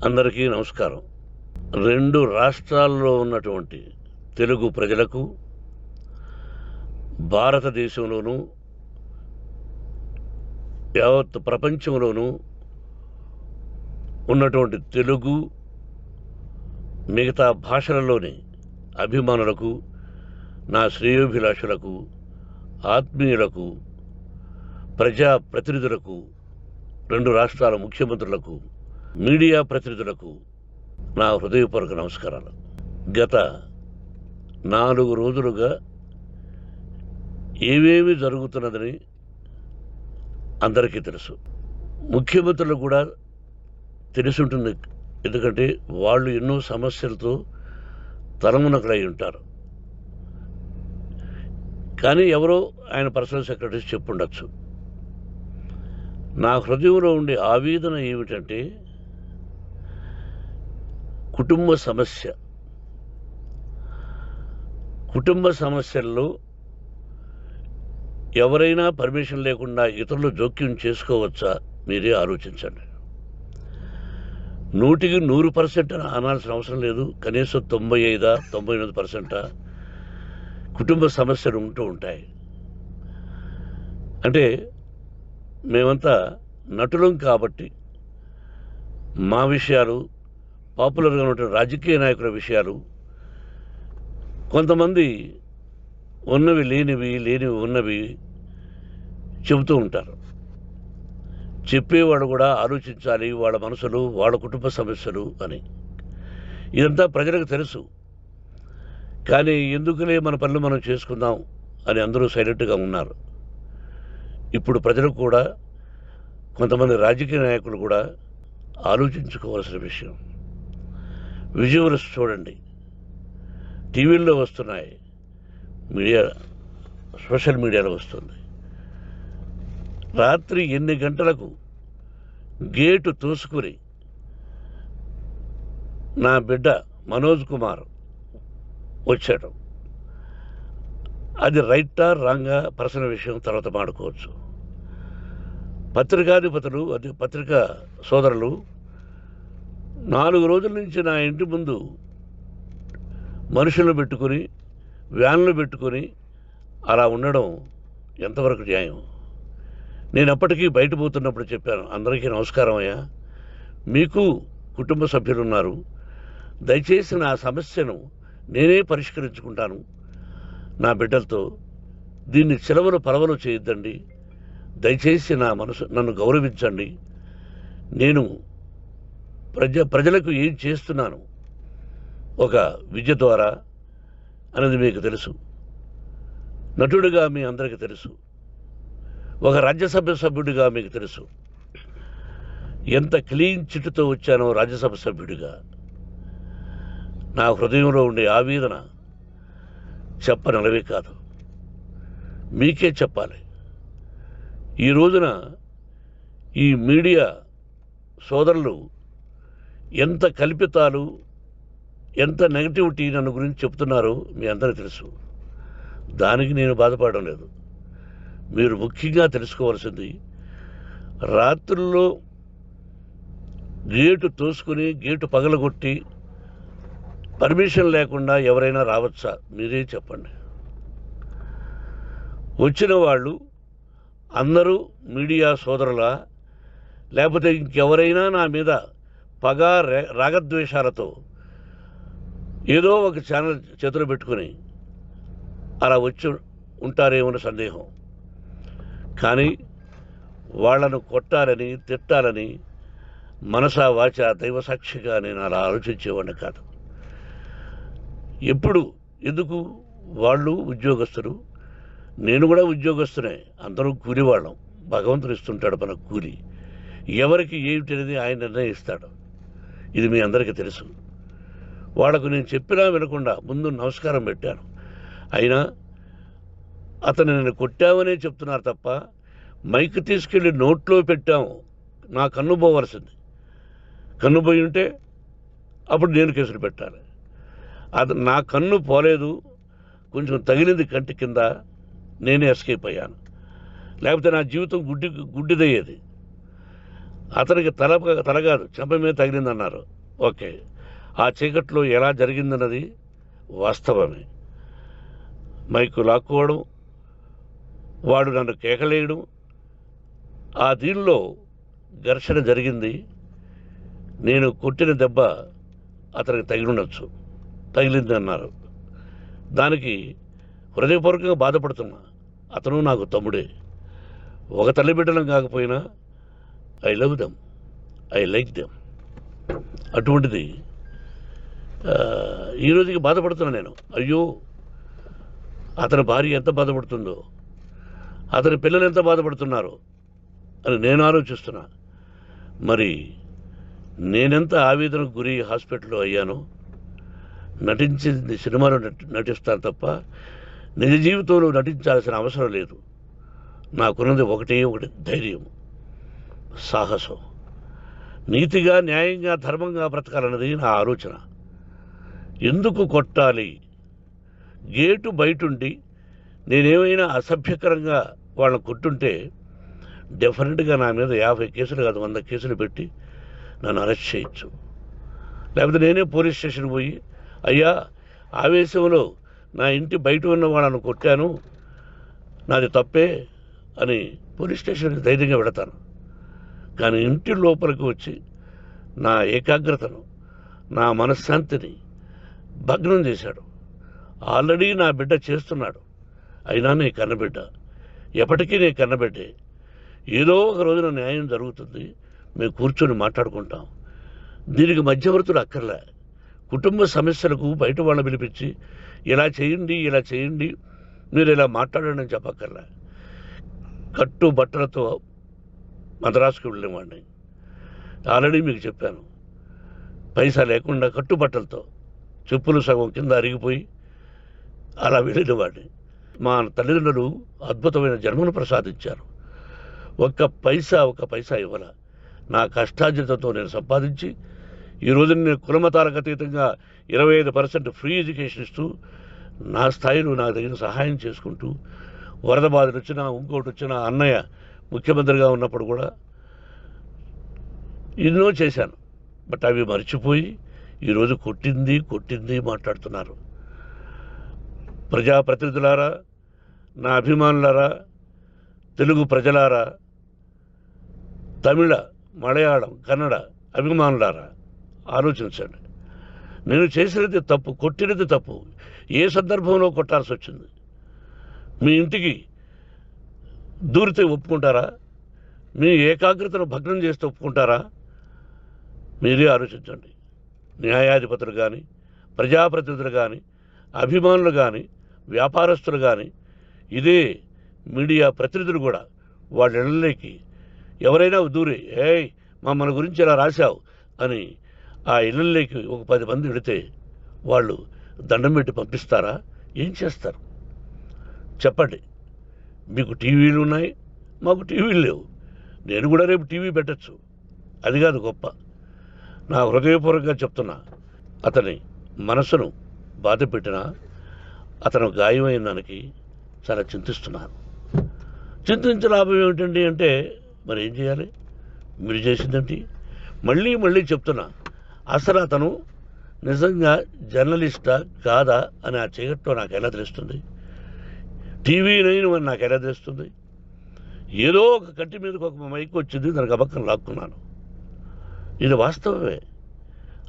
అందరికీ నమస్కారం. 2 రాష్ట్రాల్లో ఉన్నటువంటి తెలుగు ప్రజలకు, భారతదేశంలోనూ యావత్ ప్రపంచంలోనూ ఉన్నటువంటి తెలుగు మిగతా భాషలలోని అభిమానులకు, నా శ్రేయోభిలాషులకు, ఆత్మీయులకు, ప్రజాప్రతినిధులకు, 2 రాష్ట్రాల ముఖ్యమంత్రులకు, మీడియా ప్రతినిధులకు నా హృదయపూర్వక నమస్కారాలు. గత 4 రోజులుగా ఏమేమి జరుగుతున్నదని అందరికీ తెలుసు. ముఖ్యమంత్రులకు కూడా తెలుసుంటుంది. ఎందుకంటే వాళ్ళు ఎన్నో సమస్యలతో తలమునకలై ఉంటారు. కానీ ఎవరో ఆయన పర్సనల్ సెక్రటరీస్ చెప్పుండొచ్చు. నా హృదయంలో ఉండే ఆవేదన ఏమిటంటే, కుటుంబ సమస్యల్లో ఎవరైనా పర్మిషన్ లేకుండా ఇతరులు జోక్యం చేసుకోవచ్చా? మీరే ఆలోచించండి. 100కి 100% అనాల్సిన అవసరం లేదు. కనీసం 95-99% కుటుంబ సమస్యలు ఉంటూ ఉంటాయి. అంటే మేమంతా నటులం కాబట్టి మా విషయాలు, పాపులర్గా ఉన్నటువంటి రాజకీయ నాయకుల విషయాలు, కొంతమంది ఉన్నవి లేనివి, లేనివి ఉన్నవి చెబుతూ ఉంటారు. చెప్పేవాడు కూడా ఆలోచించాలి, వాళ్ళ మనసులు, వాళ్ళ కుటుంబ సమస్యలు అని. ఇదంతా ప్రజలకు తెలుసు. కానీ ఎందుకులే మన పనులు మనం చేసుకుందాం అని అందరూ సైలెంట్గా ఉన్నారు. ఇప్పుడు ప్రజలు కూడా, కొంతమంది రాజకీయ నాయకులు కూడా ఆలోచించుకోవాల్సిన విషయం. విజువల్స్ చూడండి, టీవీల్లో వస్తున్నాయి, సోషల్ మీడియాలో వస్తుంది. రాత్రి 8 గంటలకు గేటు తోసుకుని నా బిడ్డ మనోజ్ కుమార్ వచ్చాడు. అది రైటా రాంగా పర్సనల్ విషయం, తర్వాత మాడుకోవచ్చు. పత్రికాధిపతులు, అది పత్రికా సోదరులు 4 రోజుల నుంచి నా ఇంటి ముందు మనుషులను పెట్టుకుని, వ్యాన్లు పెట్టుకుని అలా ఉండడం ఎంతవరకు న్యాయం? నేను అప్పటికీ బయట పోతున్నప్పుడు చెప్పాను, అందరికీ నమస్కారం అయ్యా, మీకు కుటుంబ సభ్యులు ఉన్నారు, దయచేసి నా సమస్యను నేనే పరిష్కరించుకుంటాను నా బిడ్డలతో, దీన్ని చిలవలు పలవలు చేయొద్దండి, దయచేసి నన్ను గౌరవించండి, నేను ప్రజలకు ఏం చేస్తున్నాను ఒక విద్య ద్వారా అనేది మీకు తెలుసు, నటుడిగా మీ అందరికీ తెలుసు, ఒక రాజ్యసభ సభ్యుడిగా మీకు తెలుసు, ఎంత క్లీన్ చిట్టుతో వచ్చానో రాజ్యసభ సభ్యుడిగా. నా హృదయంలో ఉండే ఆవేదన చెప్పనలవే కాదు, మీకే చెప్పాలి. ఈ రోజున ఈ మీడియా సోదరులు ఎంత కల్పితాలు, ఎంత నెగటివిటీ నన్ను గురించి చెప్తున్నారో మీ అందరికీ తెలుసు. దానికి నేను బాధపడడం లేదు. మీరు ముఖ్యంగా తెలుసుకోవాల్సింది, రాత్రుల్లో గేటు తోసుకుని, గేటు పగలగొట్టి పర్మిషన్ లేకుండా ఎవరైనా రావచ్చా? మీరే చెప్పండి. వచ్చిన వాళ్ళు అందరూ మీడియా సోదరులా, లేకపోతే ఇంకెవరైనా నా మీద పగ, రాగద్వేషాలతో ఏదో ఒక ఛానల్ చేతులు పెట్టుకుని అలా వచ్చి ఉంటారేమో సందేహం. కానీ వాళ్లను కొట్టాలని, తిట్టాలని మనసా వాచ దైవ సాక్షిగా నేను అలా ఆలోచించేవాడిని కాదు. ఎందుకు? వాళ్ళు ఉద్యోగస్తులు, నేను కూడా ఉద్యోగస్తునే, అందరూ కూలివాళ్ళం. భగవంతుడు ఇస్తుంటాడు మనకు కూలి. ఎవరికి ఏమిటి అనేది ఆయన నిర్ణయిస్తాడు. ఇది మీ అందరికీ తెలుసు. వాళ్లకు నేను చెప్పినా వినకుండా ముందు నమస్కారం పెట్టాను. అయినా అతను నేను కొట్టామనే చెప్తున్నారు తప్ప, మైక్ తీసుకెళ్ళి నోట్లో పెట్టాము, నా కన్ను పోవలసింది. కన్ను పోయి ఉంటే అప్పుడు నేను కేసులు పెట్టాలి. అది నా కన్ను పోలేదు, కొంచెం తగిలింది కంటి కింద, నేనే ఎస్కేప్ అయ్యాను. లేకపోతే నా జీవితం గుడ్డిదయ్యేది. అతనికి తల కాదు చెంప మీద తగిలిందన్నారు. ఓకే, ఆ చీకట్లో ఎలా జరిగిందన్నది వాస్తవమే. మైకు లాక్కోవడం, వాడు నన్ను కేకలేయడం, ఆ దీనిలో ఘర్షణ జరిగింది. నేను కొట్టిన దెబ్బ అతనికి తగిలింది అన్నారు. దానికి హృదయపూర్వకంగా బాధపడుతున్నా. అతను నాకు తమ్ముడే. ఒక తల్లి బిడ్డలం కాకపోయినా I love them, I like them. అటువంటిది ఈ రోజుకి బాధపడుతున్నా నేను. అయ్యో, అతని భార్య ఎంత బాధపడుతుందో, అతని పిల్లలు ఎంత బాధపడుతున్నారో అని నేను ఆలోచిస్తున్నా. మరి నేనెంత ఆవేదనకు గురి హాస్పిటల్లో అయ్యానో. నటించింది సినిమాలో నటిస్తాను తప్ప నిజ జీవితంలో నటించాల్సిన అవసరం లేదు. నాకున్నది ఒకటి ధైర్యం, సాహసం. నీతిగా, న్యాయంగా, ధర్మంగా బ్రతకాలన్నది నా ఆలోచన. ఎందుకు కొట్టాలి? గేటు బయటుండి నేనేమైనా అసభ్యకరంగా వాళ్ళని కొట్టుంటే డెఫినెట్గా నా మీద 50 కేసులు కాదు 100 కేసులు పెట్టి నన్ను అరెస్ట్ చేయొచ్చు. లేకపోతే నేనే పోలీస్ స్టేషన్కి పోయి, అయ్యా, ఆవేశంలో నా ఇంటి బయట ఉన్న వాళ్ళను కొట్టాను, నాది తప్పే అని పోలీస్ స్టేషన్కి ధైర్యంగా పెడతాను. కానీ ఇంటి లోపలికి వచ్చి నా ఏకాగ్రతను, నా మనశ్శాంతిని భగ్నం చేశాడు. ఆల్రెడీ నా బిడ్డ చేస్తున్నాడు. అయినా నీ కన్నబిడ్డ, ఎప్పటికీ నీ కన్నబిడ్డే. ఏదో ఒక రోజున న్యాయం జరుగుతుంది, మేము కూర్చొని మాట్లాడుకుంటాం. దీనికి మధ్యవర్తులు అక్కర్లే. కుటుంబ సమస్యలకు బయట వాళ్ళని పిలిపించి ఇలా చేయండి, మీరు ఇలా మాట్లాడండి అని చెప్పక్కర్లే. కట్టు బట్టలతో మద్రాసుకు వెళ్ళేవాడిని. ఆల్రెడీ మీకు చెప్పాను. పైసా లేకుండా కట్టుబట్టలతో, చెప్పులు సగం కింద అరిగిపోయి అలా వెళ్ళినవాడిని. మా తల్లిదండ్రులు అద్భుతమైన జన్మను ప్రసాదించారు. ఒక్క పైసా ఇవ్వాల. నా కష్టార్జితంతో నేను సంపాదించి ఈరోజు నేను కులమతాలకు అతీతంగా 25% ఫ్రీ ఎడ్యుకేషన్ ఇస్తూ, నా స్థాయిలో నాకు తగిన సహాయం చేసుకుంటూ, వరద బాధలు వచ్చినా, ఇంకోటి వచ్చినా, అన్నయ్య ముఖ్యమంత్రిగా ఉన్నప్పుడు కూడా ఎన్నో చేశాను. బట్ అవి మర్చిపోయి ఈరోజు కొట్టింది మాట్లాడుతున్నారు. ప్రజాప్రతినిధులారా, నా అభిమానులారా, తెలుగు ప్రజలారా, తమిళ, మలయాళం, కన్నడ అభిమానులారా, ఆలోచించండి. నేను చేసినది తప్పు, కొట్టినది తప్పు. ఏ సందర్భంలో కొట్టాల్సి వచ్చింది? మీ ఇంటికి దూరితే ఒప్పుకుంటారా? మీ ఏకాగ్రతను భగ్నం చేస్తే ఒప్పుకుంటారా? మీరే ఆలోచించండి. న్యాయాధిపతులు కానీ, ప్రజాప్రతినిధులు కానీ, అభిమానులు కానీ, వ్యాపారస్తులు కానీ, ఇదే మీడియా ప్రతినిధులు కూడా వాళ్ళ ఇళ్ళలోకి ఎవరైనా దూరి, ఏయ్ మన గురించి ఇలా రాశావు అని ఆ ఇళ్ళల్లోకి ఒక 10 మంది వెళితే వాళ్ళు దండం పెట్టి పంపిస్తారా? ఏం చేస్తారు చెప్పండి? మీకు టీవీలు ఉన్నాయి, మాకు టీవీలు లేవు. నేను కూడా రేపు టీవీ పెట్టచ్చు. అది కాదు గొప్ప. నా హృదయపూర్వకంగా చెప్తున్నా, అతని మనసును బాధ పెట్టినా, అతను గాయమైన దానికి చాలా చింతిస్తున్నాను. చింతించే లాభం ఏమిటండి అంటే, మరి ఏం చేయాలి? మీరు చేసిందేంటి? మళ్ళీ చెప్తున్నా, అసలు అతను నిజంగా జర్నలిస్టా కాదా అని ఆ చీకట్లో నాకు ఎలా తెలుస్తుంది? టీవీ 9 అని నాకు ఎలా తెలుస్తుంది? ఏదో ఒక కట్టి మీదకి ఒక మైక్ వచ్చింది, దానికి అబక్కం లాక్కున్నాను. ఇది వాస్తవమే,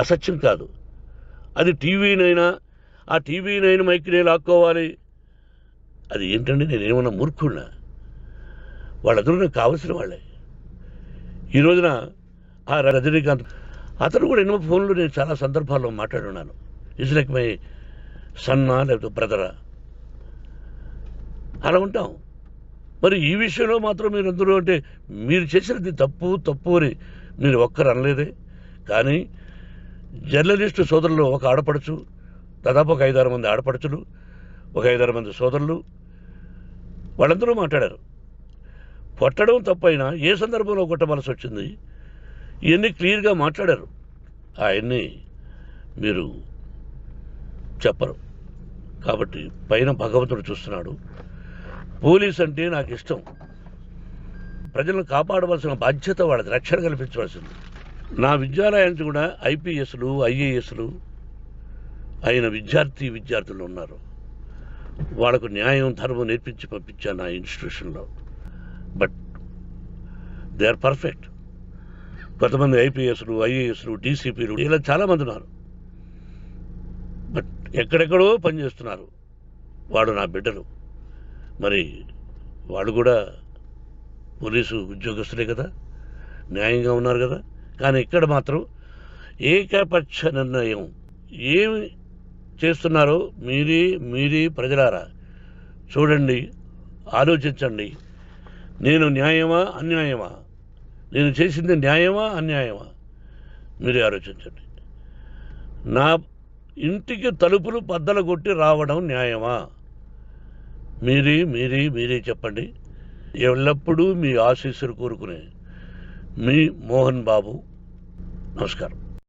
అసత్యం కాదు. అది టీవీ 9, ఆ టీవీ 9 మైక్నే లాక్కోవాలి. అది ఏంటండి? నేనేమన్నా మూర్ఖుడినా? వాళ్ళందరూ నాకు కావలసిన వాళ్ళే. ఈ రోజున ఆ రజనీకాంత్, అతను కూడా ఎన్నో ఫోన్లు నేను చాలా సందర్భాల్లో మాట్లాడున్నాను. ఇట్స్ లైక్ మై సన్నా, లేకపోతే బ్రదరా, అలా ఉంటాం. మరి ఈ విషయంలో మాత్రం మీరు అందరూ అంటే మీరు చేసినది తప్పు అని మీరు ఒక్కరు అనలేదే. కానీ జర్నలిస్టు సోదరులు, ఒక ఆడపడుచు, దాదాపు ఒక 5-6 మంది ఆడపడుచులు, ఒక 5-6 మంది సోదరులు, వాళ్ళందరూ మాట్లాడారు. కొట్టడం తప్పైనా ఏ సందర్భంలో కొట్టవలసి వచ్చింది, ఇవన్నీ క్లియర్గా మాట్లాడారు. ఆయన్ని మీరు చెప్పరు. కాబట్టి పైన భగవంతుడు చూస్తున్నాడు. పోలీస్ అంటే నాకు ఇష్టం. ప్రజలను కాపాడవలసిన బాధ్యత వాళ్ళది, రక్షణ కల్పించవలసింది. నా విద్యాలయానికి కూడా ఐపీఎస్లు ఐఏఎస్లు అయిన విద్యార్థులు ఉన్నారు. వాళ్ళకు న్యాయం ధర్మం నేర్పించి పంపించాను నా ఇన్స్టిట్యూషన్లో. But they are perfect. కొంతమంది ఐపీఎస్లు ఐఏఎస్లు డీసీపీలు ఇలా చాలామంది ఉన్నారు. బట్ ఎక్కడెక్కడో పనిచేస్తున్నారు. వాడు నా బిడ్డలు, మరి వాళ్ళు కూడా పోలీసు ఉద్యోగస్తులే కదా, న్యాయంగా ఉన్నారు కదా. కానీ ఇక్కడ మాత్రం ఏకపక్ష నిర్ణయం ఏమి చేస్తున్నారో మీరే ప్రజలారా చూడండి, ఆలోచించండి. నేను న్యాయమా అన్యాయమా, నేను చేసింది న్యాయమా అన్యాయమా, మీరే ఆలోచించండి. నా ఇంటికి తలుపులు బద్దలు కొట్టి రావడం న్యాయమా, మీరే చెప్పండి. ఎల్లప్పుడూ మీ ఆశీస్సులు కోరుకునే మీ మోహన్ బాబు. నమస్కారం.